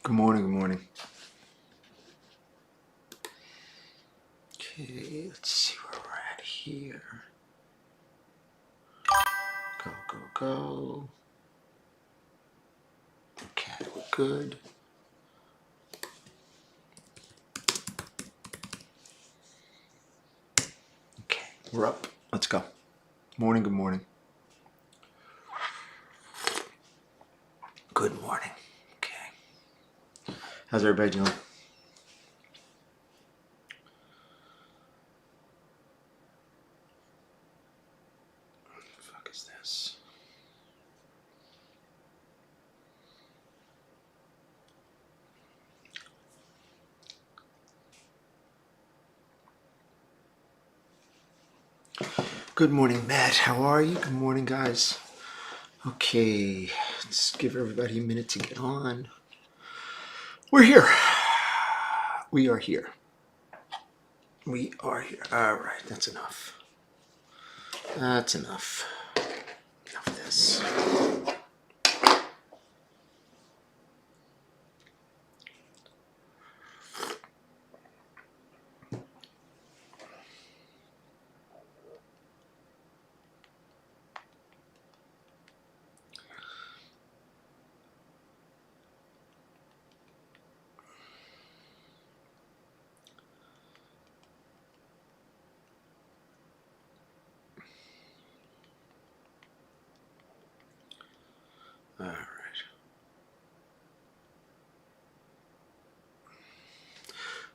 Good morning, good morning. Okay, let's see where we're at here. Go, go, go. Okay, we're good. Okay, we're up. Let's go. Morning, good morning. Good morning. Okay. How's everybody doing? What the fuck is this? Good morning, Matt. How are you? Good morning, guys. Okay, let's give everybody a minute to get on. We're here. We are here. We are here. All right, that's enough. That's enough. Enough of this. All right.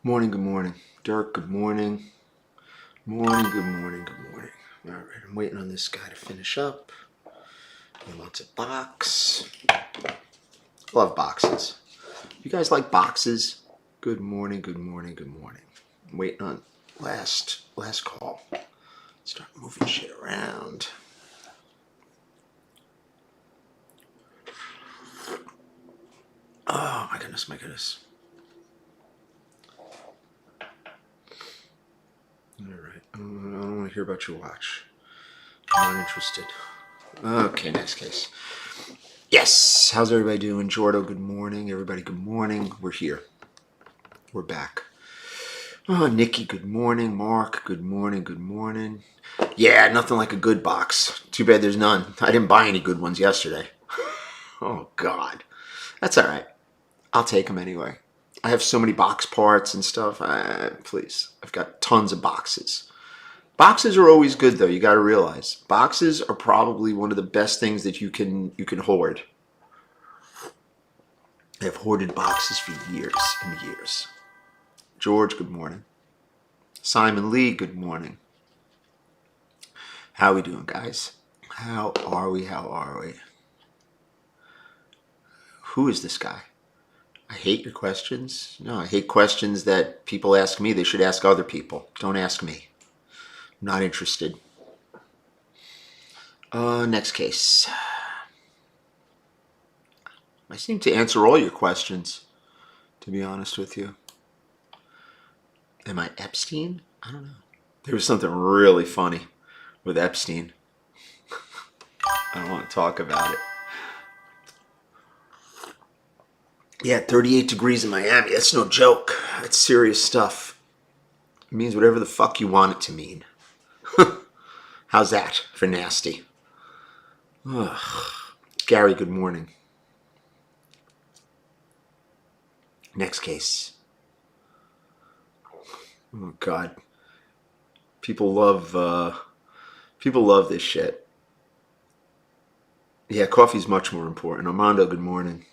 Morning, good morning. Dirk, good morning. Morning, good morning, good morning. All right, I'm waiting on this guy to finish up. He wants a box. Love boxes. You guys like boxes? Good morning, good morning, good morning. I'm waiting on last call. Start moving shit around. Oh, my goodness, my goodness. All right, I don't want to hear about your watch. I'm not interested. Okay, next case. Yes, how's everybody doing? Jordo, good morning. Everybody, good morning. We're here. We're back. Oh, Nikki, good morning. Mark, good morning. Good morning. Yeah, nothing like a good box. Too bad there's none. I didn't buy any good ones yesterday. Oh, God. That's all right. I'll take them anyway. I have so many box parts and stuff. Please, I've got tons of boxes. Boxes are always good, though. You got to realize boxes are probably one of the best things that you can hoard. I have hoarded boxes for years and years. George, good morning. Simon Lee, good morning. How we doing, guys? How are we? How are we? Who is this guy? I hate your questions. No, I hate questions that people ask me. They should ask other people. Don't ask me. I'm not interested. Next case. I seem to answer all your questions, to be honest with you. Am I Epstein? I don't know. There was something really funny with Epstein. I don't want to talk about it. Yeah, 38 degrees in Miami. That's no joke. That's serious stuff. It means whatever the fuck you want it to mean. How's that for nasty? Ugh. Gary, good morning. Next case. Oh, God. People love this shit. Yeah, coffee's much more important. Armando, good morning.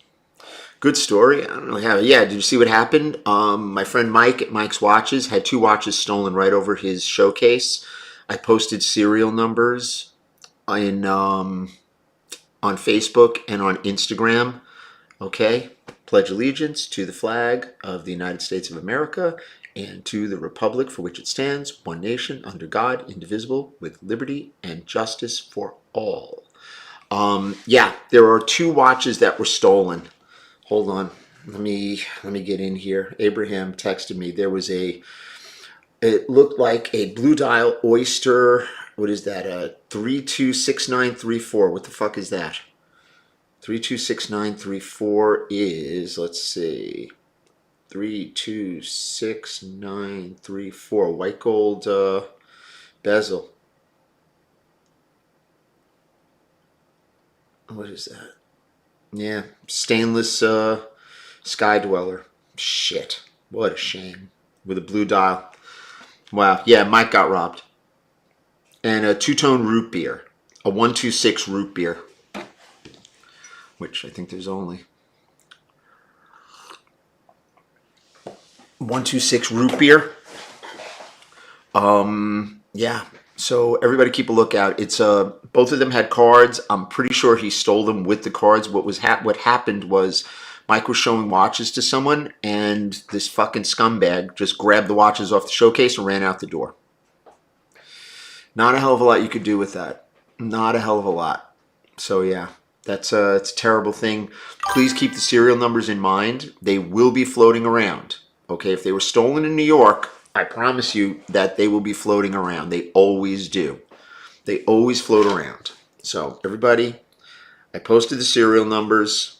Good story. I don't really have it. Yeah, did you see what happened? My friend Mike at Mike's Watches had 2 watches stolen right over his showcase. I posted serial numbers on Facebook and on Instagram. Okay, pledge allegiance to the flag of the United States of America and to the republic for which it stands, one nation, under God, indivisible, with liberty and justice for all. Yeah, there are 2 watches that were stolen. Hold on. Let me get in here. Abraham texted me. There was it looked like a Blue Dial Oyster. What is that? 326934. What the fuck is that? 326934 is, let's see, 326934, white gold bezel. What is that? Yeah, stainless Sky Dweller. Shit, what a shame. With a blue dial. Wow, yeah, Mike got robbed. And a two-tone root beer, a 126 root beer, which I think there's only 126 root beer. Yeah. So everybody keep a lookout. It's both of them had cards. I'm pretty sure he stole them with the cards. What happened was Mike was showing watches to someone, and this fucking scumbag just grabbed the watches off the showcase and ran out the door. Not a hell of a lot you could do with that. Not a hell of a lot. So yeah, it's a terrible thing. Please keep the serial numbers in mind. They will be floating around. Okay, if they were stolen in New York, I promise you that they will be floating around. They always do. They always float around. So everybody, I posted the serial numbers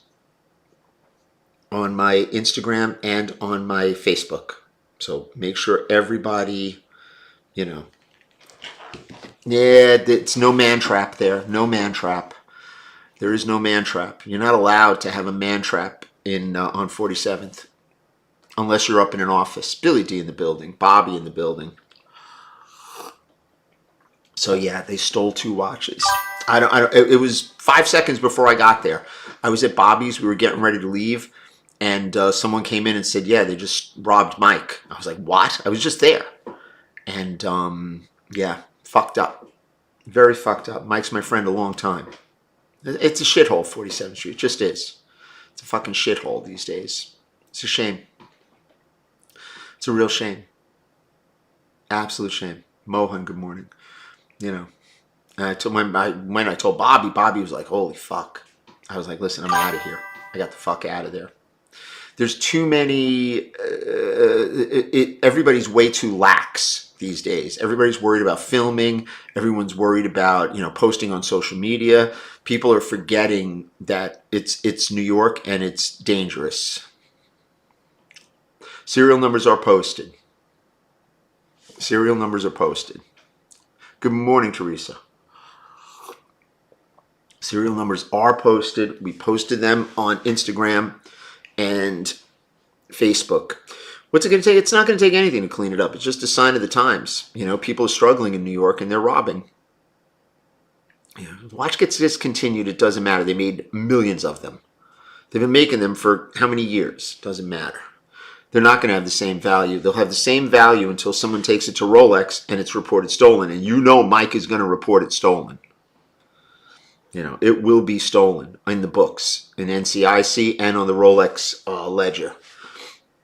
on my Instagram and on my Facebook. So make sure everybody, you know. Yeah, it's no man trap there. No man trap. There is no man trap. You're not allowed to have a man trap in on 47th. Unless you're up in an office. Billy D in the building. Bobby in the building. So yeah, they stole 2 watches. It was 5 seconds before I got there. I was at Bobby's. We were getting ready to leave. And someone came in and said, yeah, they just robbed Mike. I was like, what? I was just there. And yeah, fucked up. Very fucked up. Mike's my friend a long time. It's a shithole, 47th Street. It just is. It's a fucking shithole these days. It's a shame. It's a real shame. Absolute shame. Mohan, good morning. You know, and when I told Bobby, Bobby was like, holy fuck. I was like, listen, I'm out of here. I got the fuck out of there. There's too many, everybody's way too lax these days. Everybody's worried about filming. Everyone's worried about, you know, posting on social media. People are forgetting that it's New York and it's dangerous. Serial numbers are posted. Serial numbers are posted. Good morning, Teresa. Serial numbers are posted. We posted them on Instagram and Facebook. What's it going to take? It's not going to take anything to clean it up. It's just a sign of the times. You know, people are struggling in New York and they're robbing. You know, watch gets discontinued. It doesn't matter. They made millions of them. They've been making them for how many years? Doesn't matter. They're not going to have the same value. They'll have the same value until someone takes it to Rolex and it's reported stolen. And you know Mike is going to report it stolen. You know, it will be stolen in the books, in NCIC and on the Rolex ledger,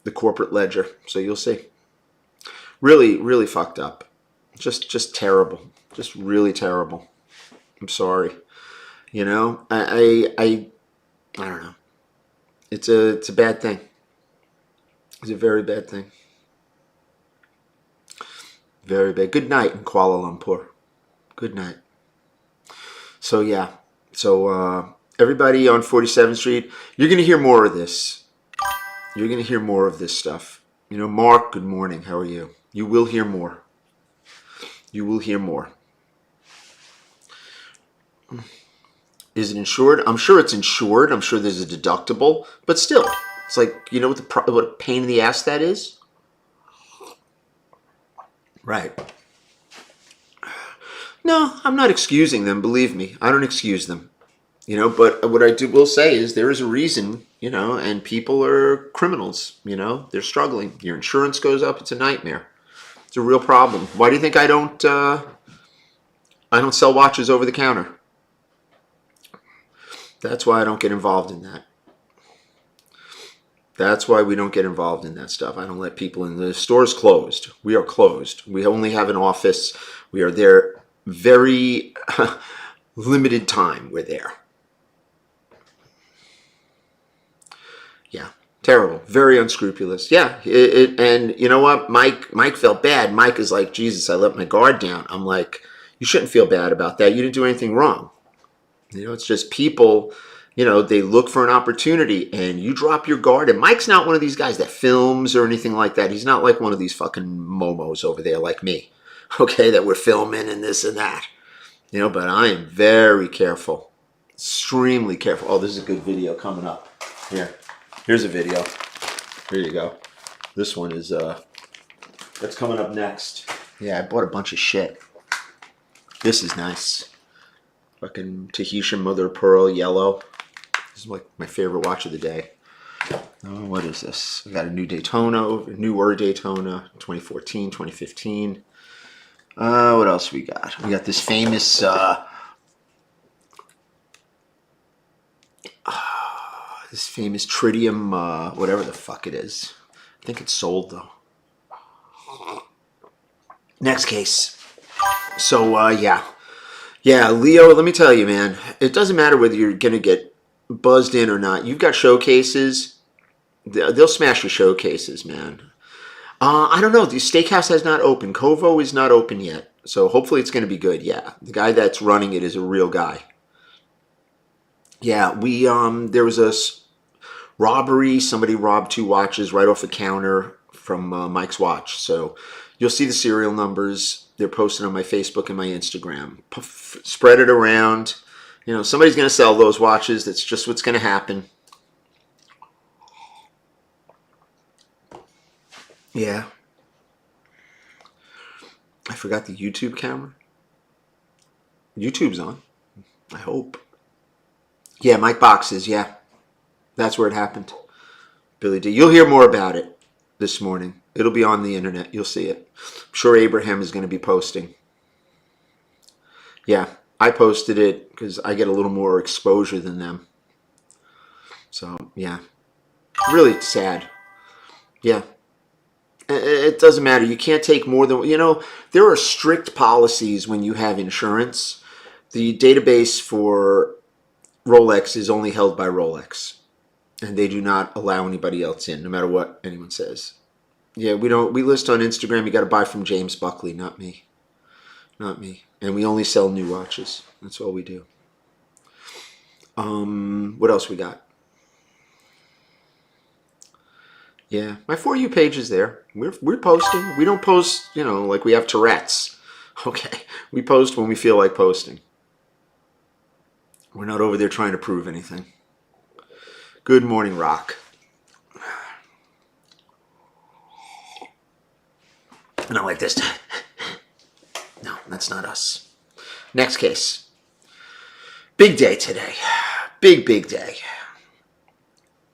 the corporate ledger. So you'll see. Really, really fucked up. Just terrible. Just really terrible. I'm sorry. You know, I don't know. It's a bad thing. It's a very bad thing. Very bad. Good night in Kuala Lumpur. Good night. So yeah. So everybody on 47th Street, you're going to hear more of this. You're going to hear more of this stuff. You know, Mark, good morning. How are you? You will hear more. You will hear more. Is it insured? I'm sure it's insured. I'm sure there's a deductible. But still, it's like, you know what a pain in the ass that is? Right. No, I'm not excusing them. Believe me, I don't excuse them. You know, but what I will say is there is a reason, you know, and people are criminals, you know, they're struggling. Your insurance goes up. It's a nightmare. It's a real problem. Why do you think I don't sell watches over the counter? That's why I don't get involved in that. That's why we don't get involved in that stuff. I don't let people in. The store's closed. We are closed. We only have an office. We are there very limited time. We're there. Yeah, terrible. Very unscrupulous. Yeah, and you know what? Mike felt bad. Mike is like, Jesus, I let my guard down. I'm like, you shouldn't feel bad about that. You didn't do anything wrong. You know, it's just people You know, they look for an opportunity and you drop your guard. And Mike's not one of these guys that films or anything like that. He's not like one of these fucking momos over there like me, okay, that we're filming and this and that. You know, but I am very careful, extremely careful. Oh, this is a good video coming up. Here's a video. Here you go. This one is, that's coming up next. Yeah, I bought a bunch of shit. This is nice. Fucking Tahitian Mother of Pearl yellow. This is like my favorite watch of the day. Oh, what is this? We got a new Daytona, newer Daytona, 2014, 2015. What else we got? We got this famous tritium, whatever the fuck it is. I think it's sold though. Next case. So yeah, Leo. Let me tell you, man. It doesn't matter whether you're gonna get buzzed in or not. You've got showcases. They'll smash your showcases, man. I don't know. The steakhouse has not opened. Kovo is not open yet. So hopefully it's going to be good. Yeah. The guy that's running it is a real guy. Yeah. There was a robbery. Somebody robbed 2 watches right off the counter from Mike's watch. So you'll see the serial numbers. They're posted on my Facebook and my Instagram. Spread it around. You know, somebody's going to sell those watches. That's just what's going to happen. Yeah. I forgot the YouTube camera. YouTube's on. I hope. Yeah, Mike Boxes. Yeah. That's where it happened. Billy D. You'll hear more about it this morning. It'll be on the internet. You'll see it. I'm sure Abraham is going to be posting. Yeah. I posted it because I get a little more exposure than them. So, yeah. Really sad. Yeah. It doesn't matter. You can't take more than, you know, there are strict policies when you have insurance. The database for Rolex is only held by Rolex. And they do not allow anybody else in, no matter what anyone says. Yeah, we list on Instagram, you got to buy from James Buckley, not me. Not me. And we only sell new watches. That's all we do. What else we got? Yeah, my For You page is there. We're posting. We don't post, you know, like we have Tourette's. Okay, we post when we feel like posting. We're not over there trying to prove anything. Good morning, Rock. Not like this. No, that's not us. Next case. Big day today. Big day.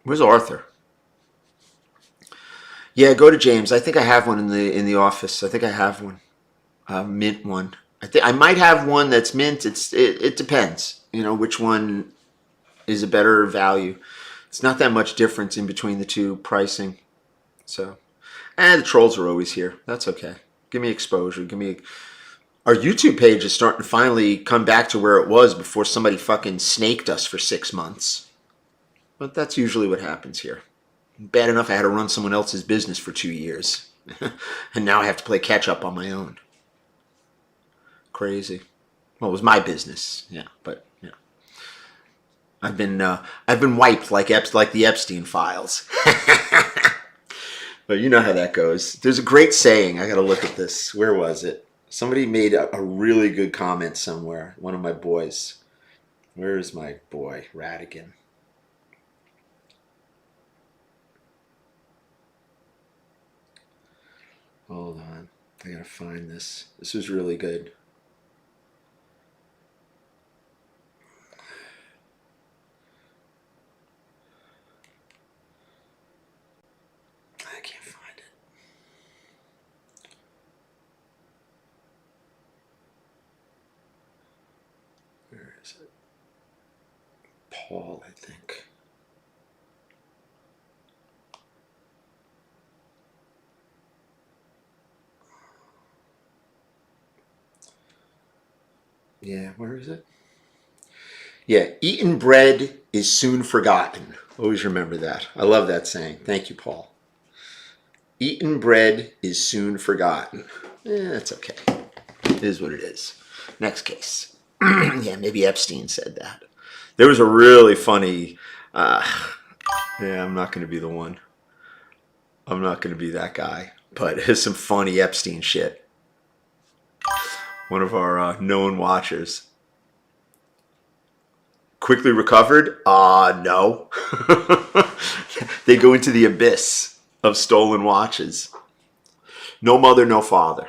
Where's Arthur? Yeah, go to James. I think I have one in the office. I think I have one, mint one. I might have one that's mint. It depends. You know which one is a better value. It's not that much difference in between the two pricing. So, the trolls are always here. That's okay. Give me exposure. Our YouTube page is starting to finally come back to where it was before somebody fucking snaked us for 6 months. But that's usually what happens here. Bad enough I had to run someone else's business for 2 years. And now I have to play catch up on my own. Crazy. Well, it was my business. Yeah, but yeah. I've been wiped like the Epstein files. But you know how that goes. There's a great saying. I got to look at this. Where was it? Somebody made a really good comment somewhere. One of my boys. Where is my boy? Radigan. Hold on. I gotta find this. This was really good. I can't find it. Where is it? Paul, I think. Yeah, where is it? Yeah, eaten bread is soon forgotten. Always remember that. I love that saying. Thank you, Paul. Eaten bread is soon forgotten. That's okay. It is what it is. Next case. Yeah, maybe Epstein said that. There was a really funny. Yeah, I'm not going to be the one. I'm not going to be that guy. But it's some funny Epstein shit. One of our known watchers quickly recovered. No. They go into the abyss of stolen watches. No mother, no father.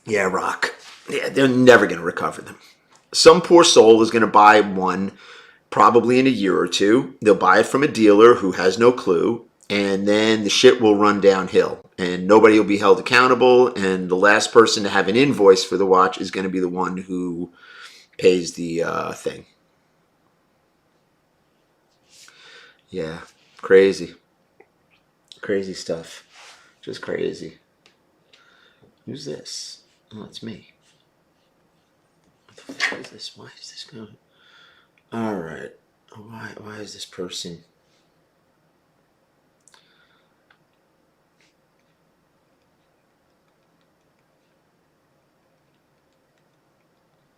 Yeah, rock. Yeah, they're never going to recover them. Some poor soul is going to buy one probably in a year or two. They'll buy it from a dealer who has no clue, and then the shit will run downhill, and nobody will be held accountable, and the last person to have an invoice for the watch is going to be the one who pays the thing. Yeah, crazy. Crazy stuff. Just crazy. Who's this? Oh, it's me. What the fuck is this? Why is this going? All right. Why is this person?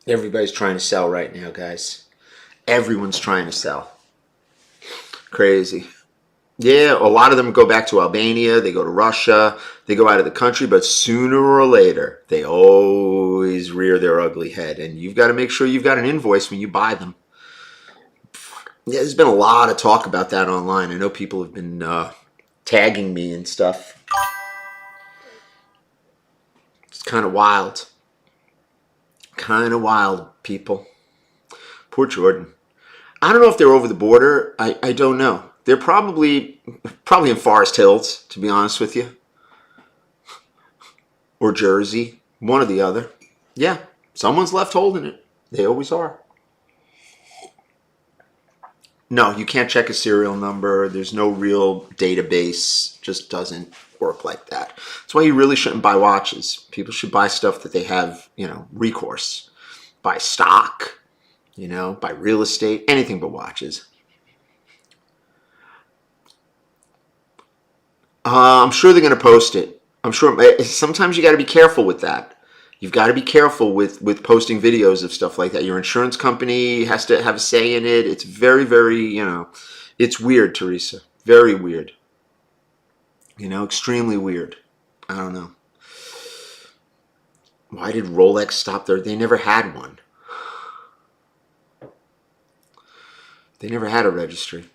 Everybody's trying to sell right now, guys. Everyone's trying to sell. Crazy. Yeah, a lot of them go back to Albania, they go to Russia, they go out of the country, but sooner or later, they always rear their ugly head. And you've got to make sure you've got an invoice when you buy them. Yeah, there's been a lot of talk about that online. I know people have been tagging me and stuff. It's kind of wild. Kind of wild, people. Poor Jordan. I don't know if they're over the border. I don't know. They're probably in Forest Hills, to be honest with you. Or Jersey. One or the other. Yeah, someone's left holding it. They always are. No, you can't check a serial number. There's no real database. Just doesn't work like that. That's why you really shouldn't buy watches. People should buy stuff that they have, recourse. Buy stock, buy real estate, anything but watches. I'm sure they're going to post it. I'm sure. Sometimes you got to be careful with that. You've got to be careful with posting videos of stuff like that. Your insurance company has to have a say in it. It's very, very, it's weird, Teresa. Very weird. Extremely weird. I don't know. Why did Rolex stop there? They never had one. They never had a registry.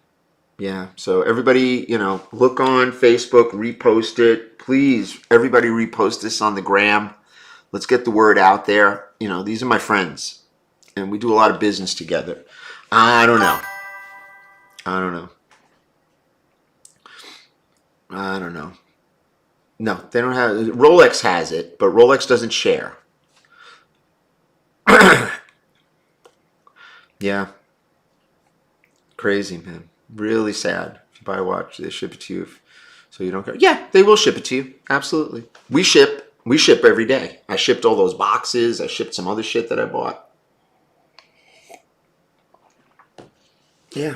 Yeah, so everybody, look on Facebook, repost it. Please, everybody repost this on the gram. Let's get the word out there. These are my friends, and we do a lot of business together. I don't know. No, they don't have. Rolex has it, but Rolex doesn't share. Yeah. Crazy, man. Really sad. If you buy a watch, they ship it to you, so you don't care. Yeah, they will ship it to you. Absolutely. We ship every day. I shipped all those boxes. I shipped some other shit that I bought. Yeah.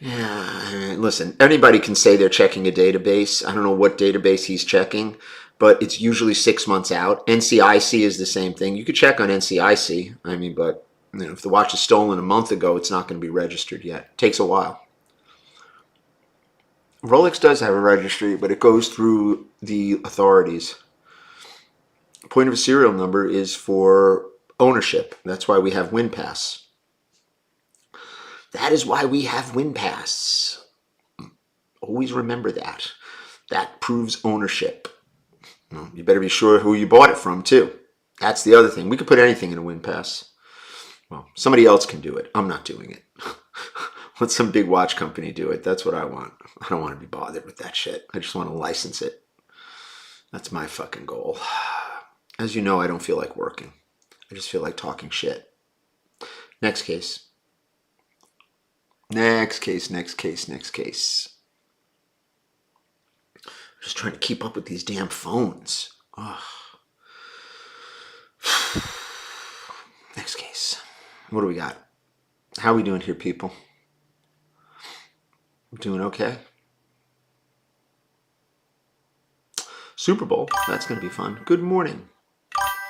Yeah. Listen, anybody can say they're checking a database. I don't know what database he's checking, but it's usually 6 months out. NCIC is the same thing. You could check on NCIC. But if the watch is stolen a month ago, it's not going to be registered yet. It takes a while. Rolex does have a registry, but it goes through the authorities. Point of a serial number is for ownership. That's why we have WinPass. That is why we have WinPass. Always remember that. That proves ownership. You better be sure who you bought it from, too. That's the other thing. We could put anything in a WinPass. Well, somebody else can do it. I'm not doing it. Let some big watch company do it. That's what I want. I don't want to be bothered with that shit. I just want to license it. That's my fucking goal. As you know, I don't feel like working. I just feel like talking shit. Next case. Next case. Just trying to keep up with these damn phones. Ugh. Next case. What do we got? How are we doing here, people? Doing okay? Super Bowl. That's going to be fun. Good morning.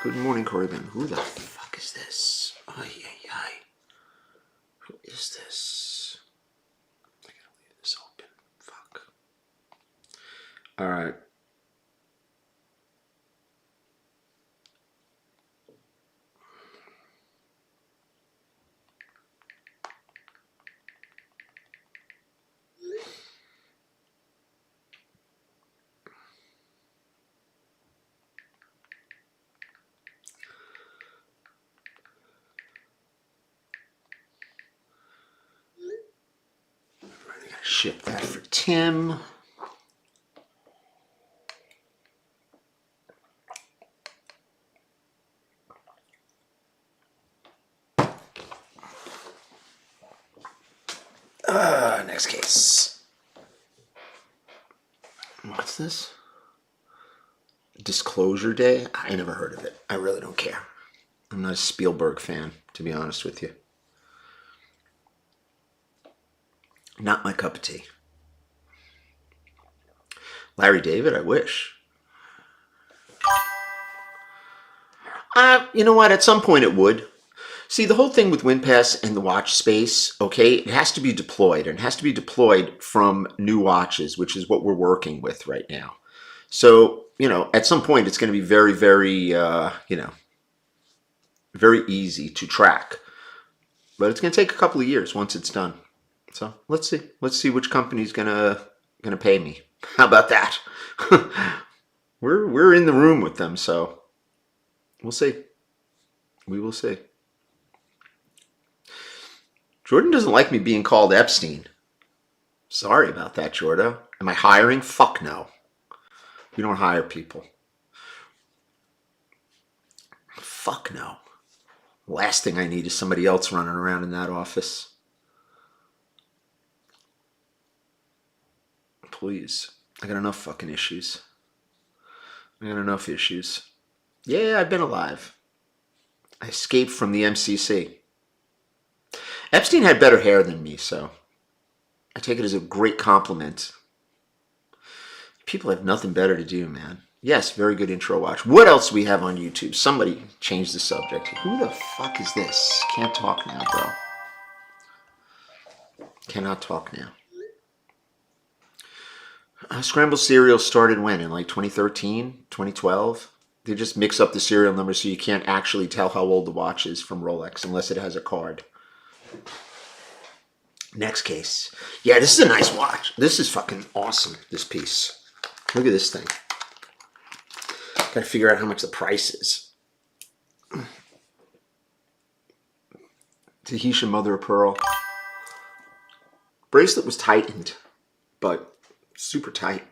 Good morning, Corbin. Who the fuck is this? Ay, is this? I gotta leave this open. Fuck. All right. I gotta ship that for Tim. Next case. What's this? Disclosure Day? I never heard of it. I really don't care. I'm not a Spielberg fan, to be honest with you. Not my cup of tea. Larry David, I wish. You know what? At some point it would. See, the whole thing with WinPass and the watch space, okay, it has to be deployed. And it has to be deployed from new watches, which is what we're working with right now. So, you know, at some point it's going to be very, very, you know, very easy to track. But it's going to take a couple of years once it's done. So let's see. Let's see which company's gonna pay me. How about that? We're in the room with them, so we'll see. We will see. Jordan doesn't like me being called Epstein. Sorry about that, Jordan. Am I hiring? Fuck no. We don't hire people. Fuck no. Last thing I need is somebody else running around in that office. Please. I got enough fucking issues. I got enough issues. Yeah, I've been alive. I escaped from the MCC. Epstein had better hair than me, so I take it as a great compliment. People have nothing better to do, man. Yes, very good intro watch. What else do we have on YouTube? Somebody change the subject. Who the fuck is this? Can't talk now, bro. Cannot talk now. Scrambled cereal started when? In like 2013, 2012? They just mix up the serial number so you can't actually tell how old the watch is from Rolex unless it has a card. Next case. Yeah, this is a nice watch. This is fucking awesome, this piece. Look at this thing. Gotta figure out how much the price is. Tahitian mother of pearl. Bracelet was tightened, but super tight.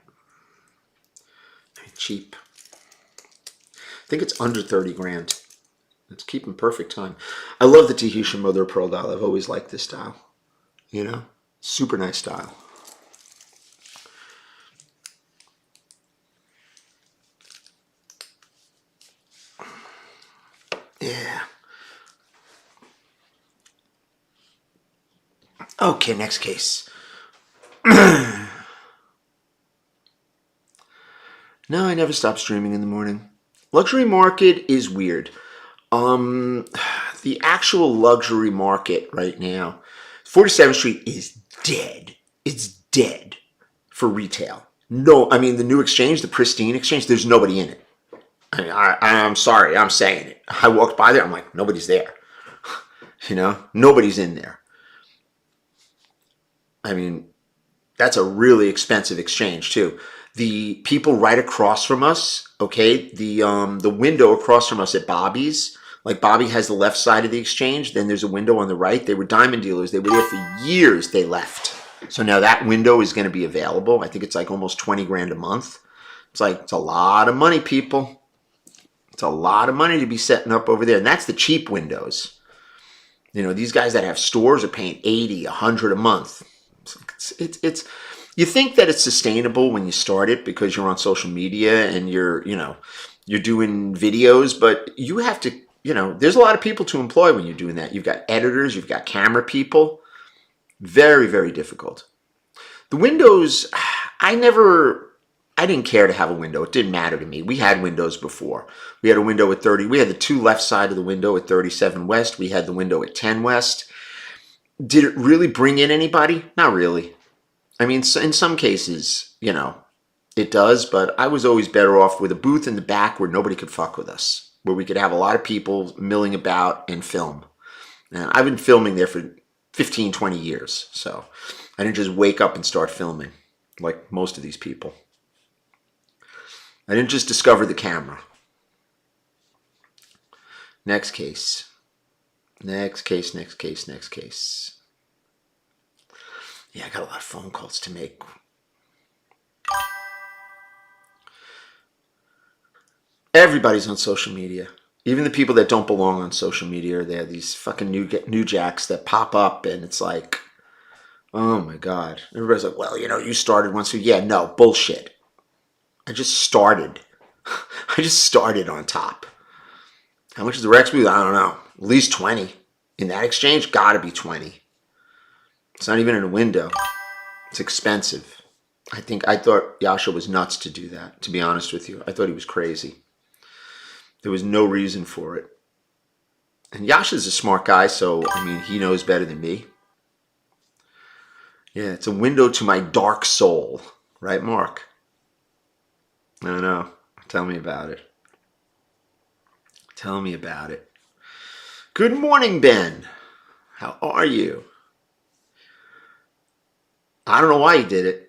Cheap. I think it's under 30 grand. It's keeping perfect time. I love the Tahitian mother of pearl dial. I've always liked this style. You know? Super nice style. Yeah. Okay, next case. No, I never stop streaming in the morning. Luxury market is weird. The actual luxury market right now, 47th Street is dead. It's dead for retail. No, I mean, the new exchange, the pristine exchange, there's nobody in it. I mean, I'm sorry, I'm saying it. I walked by there, I'm like, nobody's there. You know, nobody's in there. I mean, that's a really expensive exchange too. The people right across from us, okay, the window across from us at Bobby's, like Bobby has the left side of the exchange, then there's a window on the right. They were diamond dealers. They were there for years. They left. So now that window is going to be available. I think it's like almost 20 grand a month. It's like, it's a lot of money, people. It's a lot of money to be setting up over there. And that's the cheap windows. You know, these guys that have stores are paying 80, 100 a month. It's you think that it's sustainable when you start it because you're on social media and you're doing videos, but you have to, you know, there's a lot of people to employ when you're doing that. You've got editors, you've got camera people. Very, very difficult. The windows, I didn't care to have a window. It didn't matter to me. We had windows before. We had a window at 30. We had the two left side of the window at 37 West. We had the window at 10 West. Did it really bring in anybody? Not really. I mean, in some cases, it does, but I was always better off with a booth in the back where nobody could fuck with us, where we could have a lot of people milling about and film. And I've been filming there for 15, 20 years, so I didn't just wake up and start filming like most of these people. I didn't just discover the camera. Next case. Next case, next case, next case. Yeah, I got a lot of phone calls to make. Everybody's on social media. Even the people that don't belong on social media are there. These fucking new jacks that pop up, and it's like, oh my God. Everybody's like, well, you started once. So yeah, no, bullshit. I just started. I just started on top. How much is the Rex booth? I don't know. At least 20. In that exchange, gotta be 20. It's not even in a window. It's expensive. I thought Yasha was nuts to do that, to be honest with you. I thought he was crazy. There was no reason for it. And Yasha's a smart guy, so, I mean, he knows better than me. Yeah, it's a window to my dark soul. Right, Mark? I know. Tell me about it. Tell me about it. Good morning, Ben. How are you? I don't know why he did it.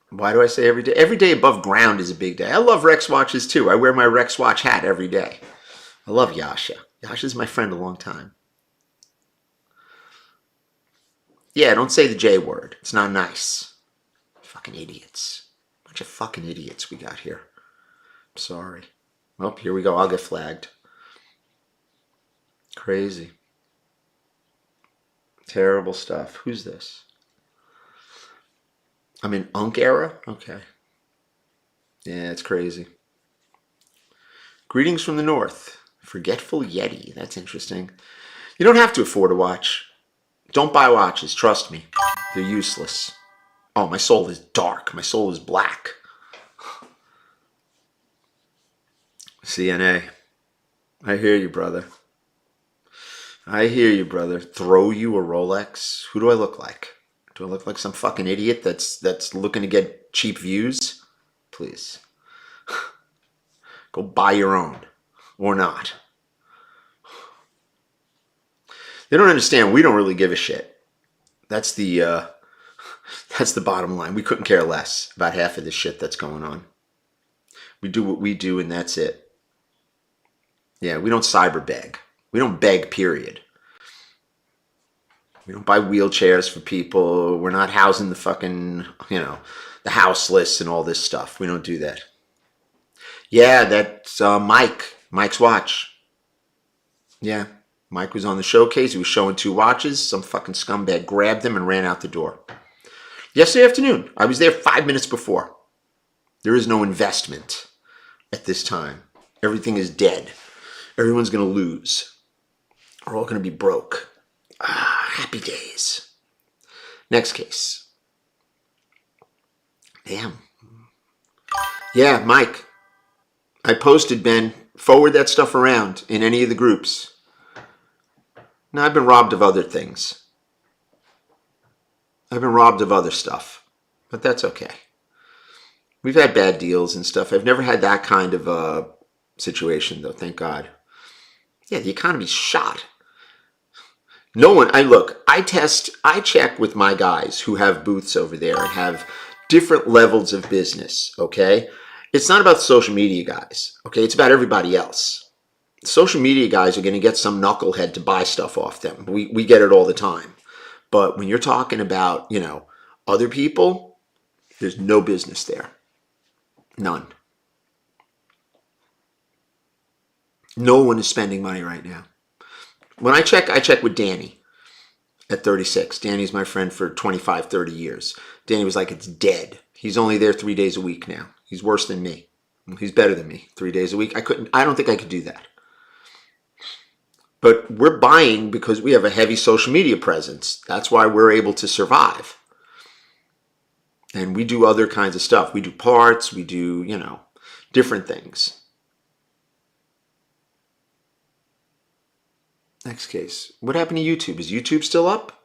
Why do I say every day? Every day above ground is a big day. I love Rex watches too. I wear my Rex watch hat every day. I love Yasha. Yasha's my friend a long time. Yeah, don't say the J word. It's not nice. Fucking idiots. Bunch of fucking idiots we got here. I'm sorry. Well, here we go. I'll get flagged. Crazy. Terrible stuff. Who's this? I'm in Unk era? Okay. Yeah, it's crazy. Greetings from the north. Forgetful Yeti. That's interesting. You don't have to afford a watch. Don't buy watches. Trust me. They're useless. Oh, my soul is dark. My soul is black. CNA. I hear you, brother. I hear you, brother. Throw you a Rolex? Who do I look like? Do I look like some fucking idiot that's looking to get cheap views? Please. Go buy your own. Or not. They don't understand. We don't really give a shit. That's the bottom line. We couldn't care less about half of the shit that's going on. We do what we do, and that's it. Yeah, we don't cyber beg. We don't beg, period. We don't buy wheelchairs for people. We're not housing the fucking, the houseless and all this stuff. We don't do that. Yeah, that's Mike. Mike's watch. Yeah, Mike was on the showcase. He was showing 2 watches. Some fucking scumbag grabbed them and ran out the door. Yesterday afternoon. I was there 5 minutes before. There is no investment at this time. Everything is dead. Everyone's going to lose. We're all going to be broke. Happy days. Next case. Damn. Yeah, Mike. I posted, Ben. Forward that stuff around in any of the groups. Now, I've been robbed of other things. I've been robbed of other stuff. But that's okay. We've had bad deals and stuff. I've never had that kind of situation, though, thank God. Yeah, the economy's shot. No one, I check with my guys who have booths over there and have different levels of business, okay? It's not about the social media guys, okay? It's about everybody else. Social media guys are going to get some knucklehead to buy stuff off them. We get it all the time. But when you're talking about, other people, there's no business there. None. No one is spending money right now. When I check with Danny at 36. Danny's my friend for 25, 30 years. Danny was like, it's dead. He's only there 3 days a week now. He's worse than me. He's better than me. 3 days a week. I don't think I could do that. But we're buying because we have a heavy social media presence. That's why we're able to survive. And we do other kinds of stuff. We do parts. We do, different things. Next case. What happened to YouTube? Is YouTube still up?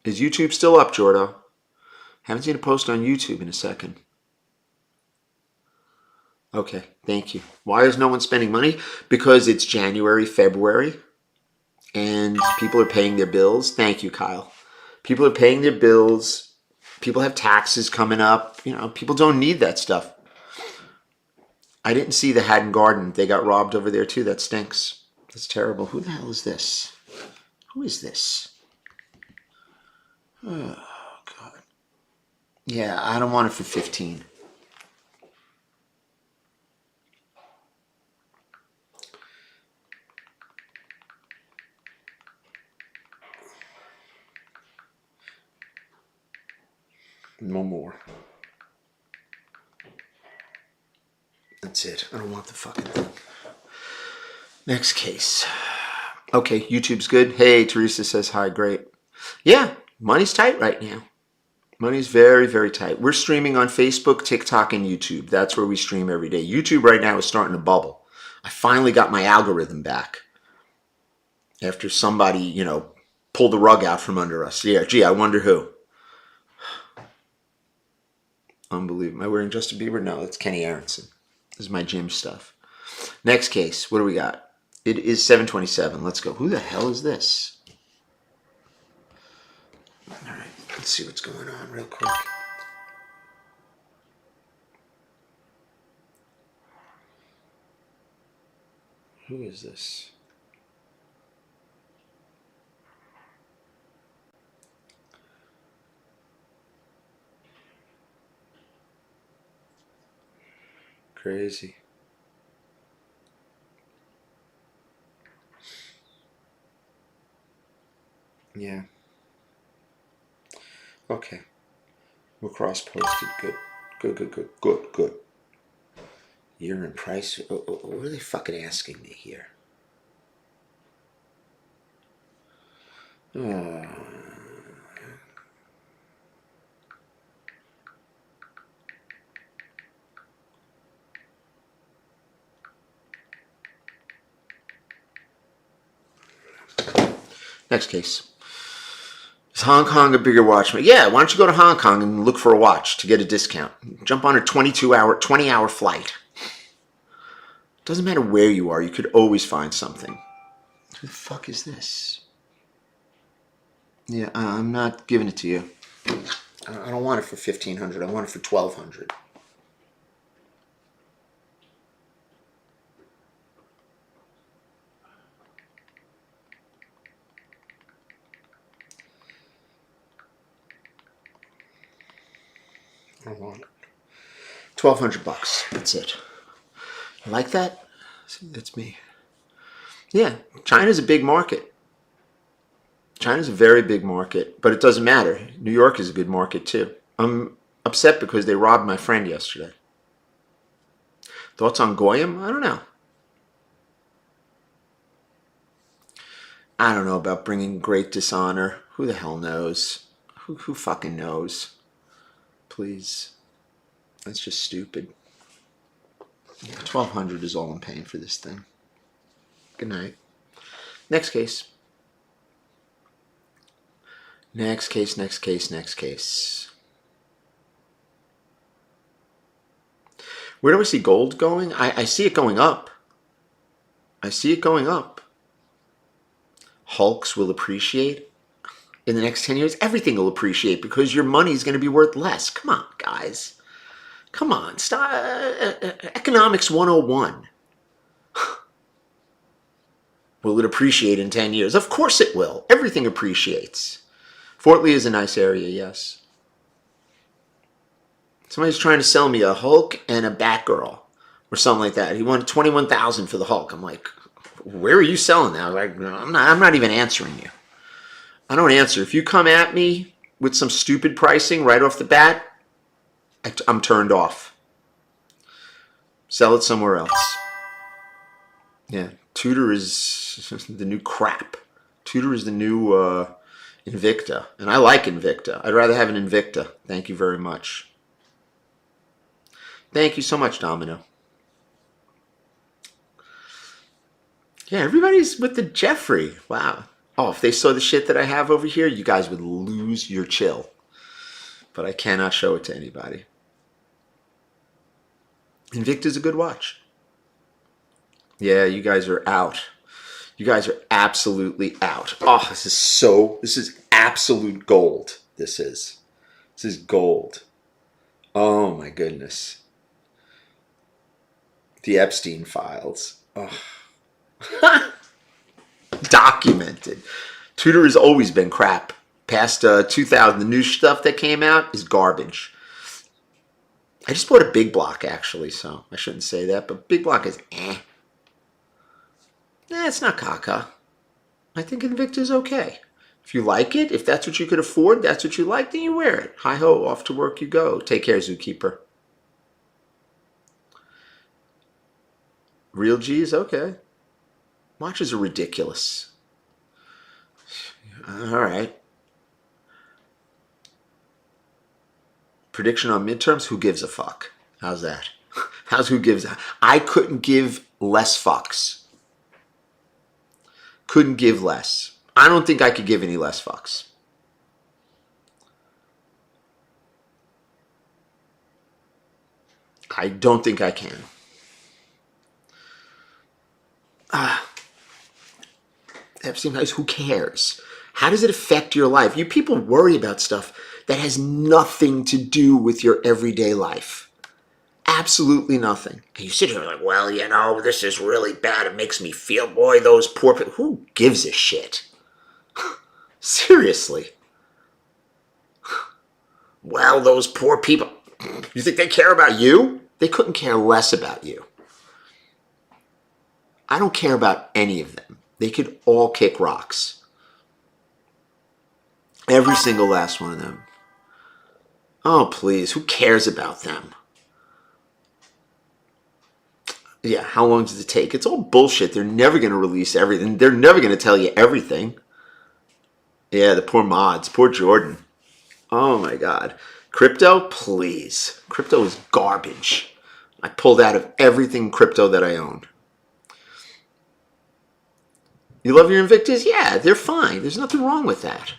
Is YouTube still up, Jordo? Haven't seen a post on YouTube in a second. Okay, thank you. Why is no one spending money? Because it's January, February, and people are paying their bills. Thank you, Kyle. People are paying their bills. People have taxes coming up. You know, people don't need that stuff. I didn't see the Haddon Garden. They got robbed over there too. That stinks. That's terrible. Who the hell is this? Who is this? Oh, God. Yeah, I don't want it for 15. No more. That's it. I don't want the fucking thing. Next case. Okay, YouTube's good. Hey, Teresa says hi. Great. Yeah, money's tight right now. Money's very, very tight. We're streaming on Facebook, TikTok, and YouTube. That's where we stream every day. YouTube right now is starting to bubble. I finally got my algorithm back after somebody, you know, pulled the rug out from under us. Yeah, gee, I wonder who. Unbelievable. Am I wearing Justin Bieber? No, that's Kenny Aronson. This is my gym stuff. Next case. What do we got? It is 7:27. Let's go. Who the hell is this? All right. Let's see what's going on real quick. Who is this? Crazy. Yeah. Okay. We're cross-posted. Good. Good. Year in price. What are they fucking asking me here? Next case. Is Hong Kong a bigger watch? Yeah, why don't you go to Hong Kong and look for a watch to get a discount? Jump on a 20-hour flight. Doesn't matter where you are, you could always find something. Who the fuck is this? Yeah, I'm not giving it to you. I don't want it for $1,500. I want it for $1,200. I don't want it. $1,200. That's it. You like that? See, that's me. Yeah, China's a big market. China's a very big market, but it doesn't matter. New York is a good market too. I'm upset because they robbed my friend yesterday. Thoughts on Goyim? I don't know. I don't know about bringing great dishonor. Who the hell knows? Who fucking knows? Please. That's just stupid. Yeah, $1,200 is all I'm paying for this thing. Good night. Next case. Next case. Where do I see gold going? I see it going up. Hulks will appreciate in the next 10 years. Everything will appreciate because your money is going to be worth less. Come on, guys. Come on. Stop. Economics 101. Will it appreciate in 10 years? Of course it will. Everything appreciates. Fort Lee is a nice area, yes. Somebody's trying to sell me a Hulk and a Batgirl or something like that. He wanted $21,000 for the Hulk. I'm like, where are you selling that? I was like, no, I'm not even answering you. I don't answer. If you come at me with some stupid pricing right off the bat, I'm turned off. Sell it somewhere else. Yeah, Tudor is the new crap. Tudor is the new Invicta. And I like Invicta. I'd rather have an Invicta. Thank you very much. Thank you so much, Domino. Yeah, everybody's with the Jeffrey. Wow. Oh, if they saw the shit that I have over here, you guys would lose your chill. But I cannot show it to anybody. Invicta's a good watch. Yeah, you guys are out. You guys are absolutely out. Oh, this is absolute gold. This is gold. Oh my goodness. The Epstein files. Oh. Documented. Tudor has always been crap. Past 2000, the new stuff that came out is garbage. I just bought a big block, actually, so I shouldn't say that, but big block is it's not caca. I think Invicta is okay. If you like it, if that's what you could afford, that's what you like, then you wear it. Hi-ho, off to work you go. Take care, Zookeeper. Real G's, okay. Watches are ridiculous. All right. Prediction on midterms, who gives a fuck? How's that? Who gives a... I couldn't give less fucks. Couldn't give less. I don't think I could give any less fucks. I don't think I can. Epstein, who cares? How does it affect your life? You people worry about stuff that has nothing to do with your everyday life. Absolutely nothing. And you sit here like, well, you know, this is really bad. It makes me feel, boy, those poor people. Who gives a shit? Seriously. Well, those poor people. You think they care about you? They couldn't care less about you. I don't care about any of them. They could all kick rocks. Every single last one of them. Oh, please. Who cares about them? Yeah, how long does it take? It's all bullshit. They're never going to release everything. They're never going to tell you everything. Yeah, the poor mods. Poor Jordan. Oh, my God. Crypto? Please. Crypto is garbage. I pulled out of everything crypto that I owned. You love your Invictus? Yeah, they're fine. There's nothing wrong with that.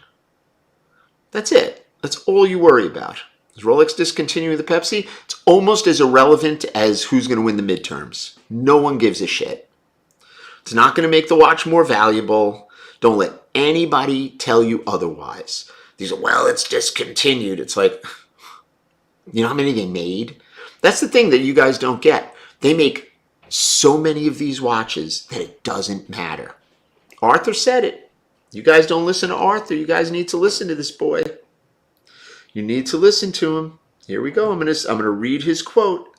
That's it. That's all you worry about. Is Rolex discontinuing the Pepsi? It's almost as irrelevant as who's going to win the midterms. No one gives a shit. It's not going to make the watch more valuable. Don't let anybody tell you otherwise. These are, well, it's discontinued. It's like, you know how many they made? That's the thing that you guys don't get. They make so many of these watches that it doesn't matter. Arthur said it. You guys don't listen to Arthur. You guys need to listen to this boy. You need to listen to him. Here we go. I'm gonna read his quote.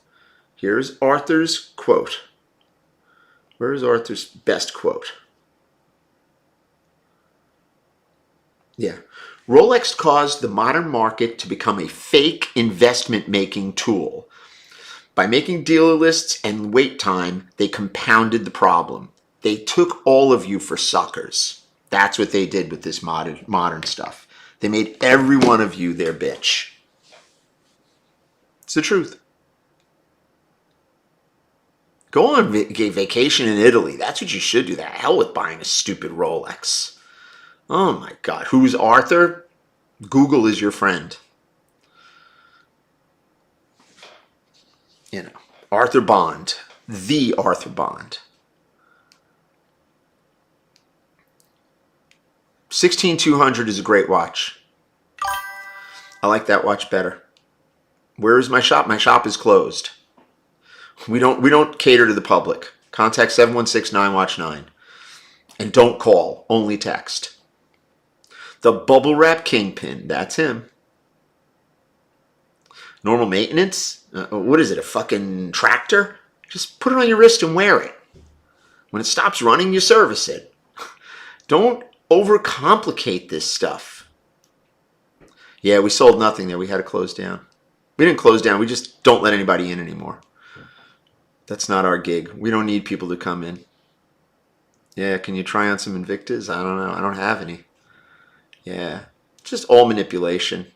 Here's Arthur's quote. Where is Arthur's best quote? Yeah. Rolex caused the modern market to become a fake investment-making tool. By making dealer lists and wait time, they compounded the problem. They took all of you for suckers. That's what they did with this modern stuff. They made every one of you their bitch. It's the truth. Go on vacation in Italy. That's what you should do. The hell with buying a stupid Rolex. Oh my God. Who's Arthur? Google is your friend. You know, Arthur Bond. The Arthur Bond. 16200 is a great watch. I like that watch better. Where is my shop? My shop is closed. We don't cater to the public. Contact 716-9watch9. And don't call, only text. The bubble wrap kingpin, that's him. Normal maintenance? What is it, a fucking tractor? Just put it on your wrist and wear it. When it stops running, you service it. Don't overcomplicate this stuff. Yeah, we sold nothing there. We had to close down. We didn't close down. We just don't let anybody in anymore. That's not our gig. We don't need people to come in. Yeah, can you try on some Invictas? I don't know. I don't have any. Yeah, just all manipulation.